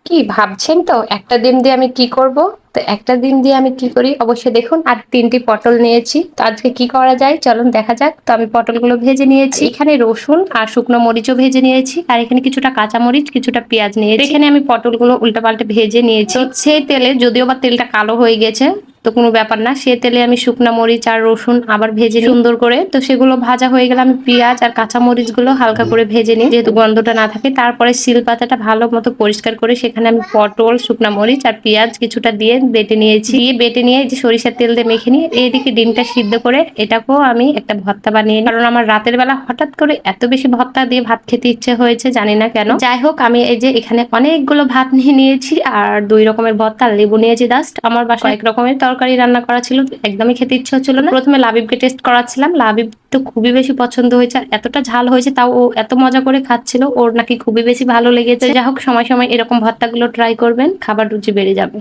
কি ভাবছেন তো একটা ডিম দিয়ে আমি কি করব? তো একটা ডিম দিয়ে আমি কি করি অবশ্যই দেখুন। আর ৩টি পটল নিয়েছি। তো আজকে কি করা যায় চলুন দেখা যাক। তো আমি পটলগুলো ভেজে নিয়েছি, এখানে রসুন আর শুকনো মরিচও ভেজে নিয়েছি, আর এখানে কিছুটা কাঁচা মরিচ কিছুটা পেঁয়াজ নিয়েছি। এখানে আমি পটলগুলো উল্টাপাল্টে ভেজে নিয়েছি। তো সেই তেলে যদিও বা তেলটা কালো হয়ে গেছে, তো কোনো ব্যাপার না, সে তেলে আমি শুকনা মরিচ আর রসুন আবার ভেজে নিই সুন্দর করে। তো সেগুলো ভাজা হয়ে গেলে আমি পেঁয়াজ আর কাঁচা মরিচ গুলো হালকা করে ভেজে নিই, যেহেতু গন্ধটা না থাকে। তারপরে শিল পাতাটা ভালো মতো পরিষ্কার করে সেখানে আমি পটল, শুকনা মরিচ আর পেঁয়াজ কিছুটা দিয়ে বেটে নিয়েছি। দিয়ে বেটে নিয়ে এই যে সরিষার তেল দিয়ে মেখে নিয়ে এইদিকে ডিমটা সিদ্ধ করে এটাকেও আমি একটা ভর্তা বানিয়ে নিই, কারণ আমার রাতের বেলা হঠাৎ করে এত বেশি ভর্তা দিয়ে ভাত খেতে ইচ্ছে হয়েছে, জানি না কেন। যাই হোক, আমি এই যে এখানে অনেকগুলো ভাত নিয়ে নিয়েছি আর 2 রকমের ভর্তা, লেবু নিয়েছি জাস্ট। আমার বাসায় 1 রকমের তরকারি রান্না করা ছিল, একদমই খেতে ইচ্ছে হচ্ছিল না। প্রথমে লাবিবকে টেস্ট করাচ্ছিলাম, লাবিব তো খুবই বেশি পছন্দ হয়েছে, আর এতটা ঝাল হয়েছে তাও ও এত মজা করে খাচ্ছিল, ওর নাকি খুবই বেশি ভালো লেগেছে। যা হোক, সময় সময় এরকম ভর্তাগুলো ট্রাই করবেন, খাবার রুচি বেড়ে যাবে।